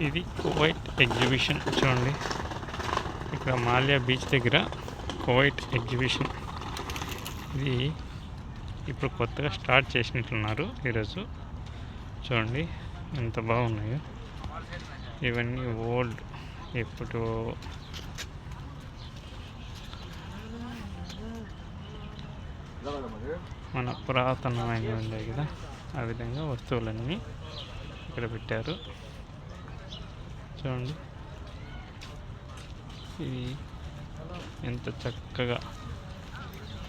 ఇది Kuwait exhibition చూడండి. ఇక్కడ మాల్యా బీచ్ దగ్గర కువైట్ ఎగ్జిబిషన్. ఇది ఇప్పుడు కొత్తగా స్టార్ట్ చేసినట్లున్నారు ఈరోజు. చూడండి ఎంత బాగున్నాయో. ఇవన్నీ ఓల్డ్, ఎప్పుడు మన పురాతనమైనవి ఉన్నాయి కదా, ఆ విధంగా వస్తువులన్నీ ఇక్కడ పెట్టారు. చూడండి ఇది ఎంత చక్కగా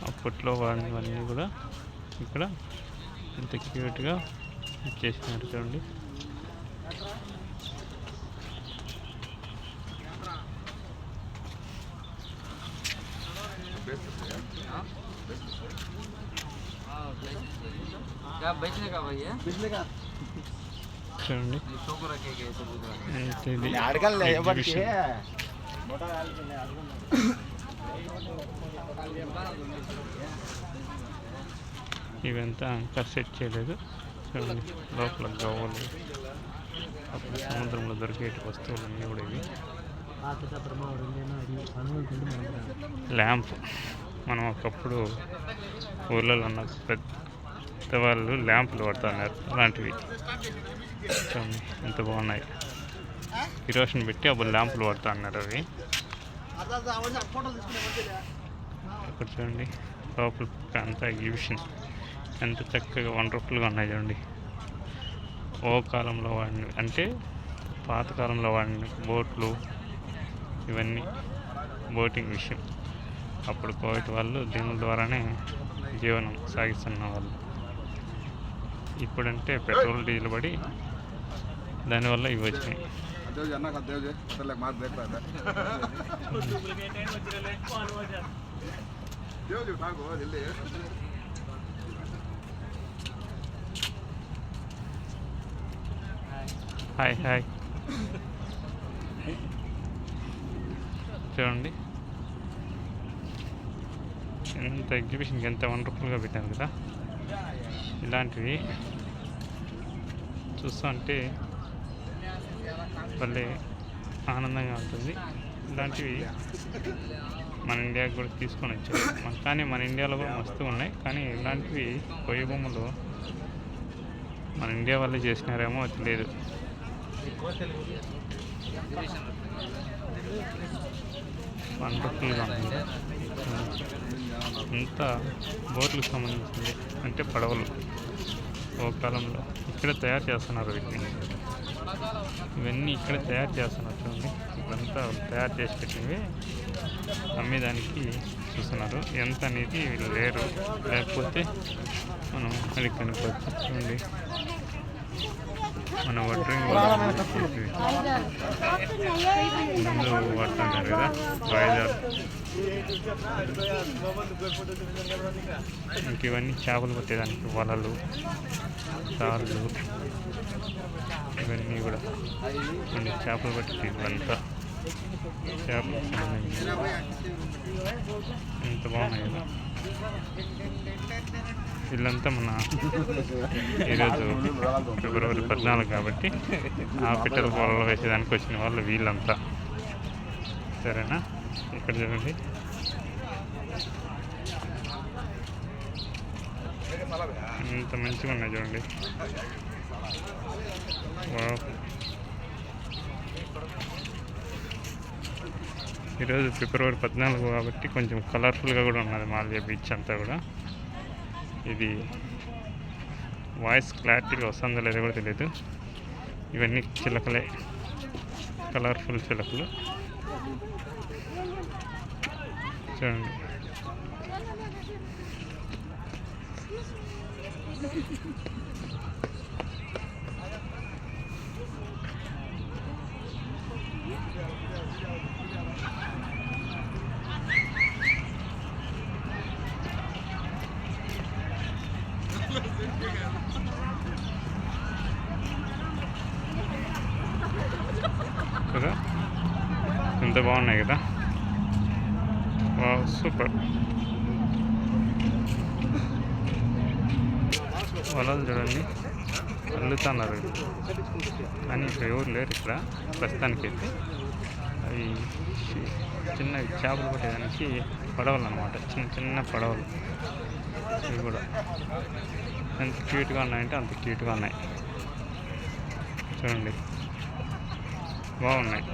అప్పట్లో వాడినవన్నీ కూడా ఇక్కడ ఎంత క్యూట్గా చేసినారు. చూడండి చూడండి ఇవంతా ఇంకా సెట్ చేయలేదు. చూడండి లోపల గవ్వలు, అప్పుడు సముద్రంలో దొరికే వస్తువులన్నీ కూడా ఇవి. ల్యాంప్, మనం ఒకప్పుడు ఊర్లలో ఉన్న పెద్దవాళ్ళు ల్యాంపులు వాడుతున్నారు, అలాంటివి. చూడండి ఎంత బాగున్నాయి. కిరోసిన్ పెట్టి అప్పుడు ల్యాంపులు వాడుతూ అన్నారు అవి. ఇక్కడ చూడండి లోపల అంతా ఎగ్జిబిషన్ ఎంత చక్కగా వండర్ఫుల్గా ఉన్నాయి. చూడండి ఓ కాలంలో వాడినవి, అంటే పాతకాలంలో వాడిన బోట్లు, ఇవన్నీ బోటింగ్ విషయం. అప్పుడు కోవిడ్ వాళ్ళు దీని ద్వారానే జీవనం సాగిస్తున్న వాళ్ళు. ఇప్పుడంటే పెట్రోల్ డీజిల్ పడి దానివల్ల ఇవి వచ్చినాయి. Hi hi. చూడండి ఎంత ఎగ్జిబిషన్కి ఎంత వండర్ఫుల్గా పెట్టాను కదా. ఇలాంటివి చూస్తుంటే భలే ఆనందంగా ఉంటుంది. ఇలాంటివి మన ఇండియాకి కూడా తీసుకొని వచ్చారు. కానీ మన ఇండియాలో కూడా మస్తు ఉన్నాయి. కానీ ఇలాంటివి కొయ్య బొమ్మలు మన ఇండియా వాళ్ళే చేసినారేమో తెలియదు. వండర్ఫుల్గా ఉంది. అంతా బోట్లకు సంబంధించింది, అంటే పడవలు. ఓ కాలంలో ఇక్కడ తయారు చేస్తున్నారు వీటిని. ఇవన్నీ ఇక్కడ తయారు చేస్తున్నారు. చూడండి ఇప్పుడంతా తయారు చేసి పెట్టినవి అమ్మేదానికి చూస్తున్నారు. ఎంత అనేది వీళ్ళు లేరు, లేకపోతే మనం అది కనుక్కోవచ్చు. చూడండి మన వడ్రింగ్ ముందు వాడుతున్నారు కదా వాయిదాలు. ఇంక ఇవన్నీ చేపలు పట్టేదానికి వలలు, తాళ్ళు, ఇవన్నీ కూడా చేపలు పట్టి ఇవంతా చేపలు ఎంత బాగున్నాయి కదా. వీళ్ళంతా మన ఈరోజు ఫిబ్రవరి 14 కాబట్టి ఆ పిట్టల పొలంలో వేసేదానికి వచ్చిన వాళ్ళు వీళ్ళంతా. సరేనా? ఇక్కడ చూడండి ఎంత మంచిగా ఉన్నాయి. చూడండి ఈరోజు ఫిబ్రవరి 14 కాబట్టి కొంచెం కలర్ఫుల్గా కూడా ఉన్నది మాల్యా బీచ్ అంతా కూడా. ఇది వాయిస్ క్లారిటీగా వస్తుందో లేదో కూడా తెలియదు. ఇవన్నీ చిలకలే, కలర్ఫుల్ చిలకలు. చూడండి కదా, ఎంత బాగున్నాయి కదా. సూపర్. వలలు చూడండి అల్లుతున్నారు కానీ ఇక్కడ ఎవరు లేరు ఇక్కడ ప్రస్తుతానికైతే. అవి చిన్న చేపలు పట్టేదానికి పడవలు అన్నమాట, చిన్న చిన్న పడవలు. ఇవి కూడా ఎంత క్యూట్గా ఉన్నాయంటే అంత క్యూట్గా ఉన్నాయి. చూడండి బాగున్నాయి.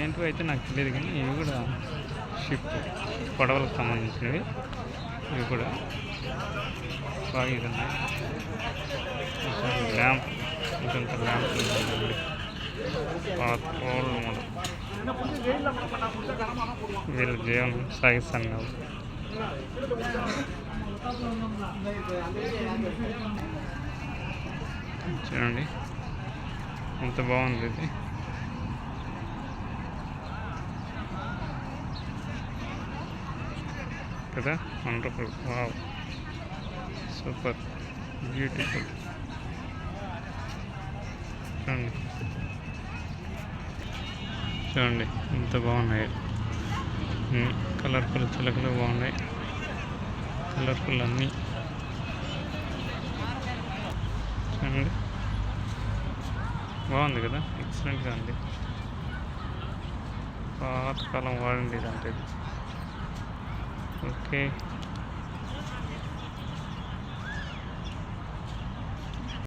ఏంటివి అయితే నాకు తెలియదు కానీ ఇవి కూడా షిప్ పడవలకు సంబంధించినవి. ఇవి కూడా బాగా ఇది ఉన్నాయి. ల్యాంప్ ఇంకొంత ల్యాంప్ పాత ఓల్డ్ మోడల్. వీళ్ళ జీవనం సాగిస్తున్నారు. చూడండి ఎంత బాగుంది ఇది. కదా వండర్ఫుల్, వావ్, సూపర్, బ్యూటిఫుల్. చూడండి చూడండి ఎంత బాగున్నాయి. కలర్ఫుల్ చిలకలు బాగున్నాయి, కలర్ఫుల్ అన్నీ. చూడండి బాగుంది కదా, ఎక్సలెంట్గా ఉంది. పాతకాలం వాడండి ఇదంటే. ఓకే.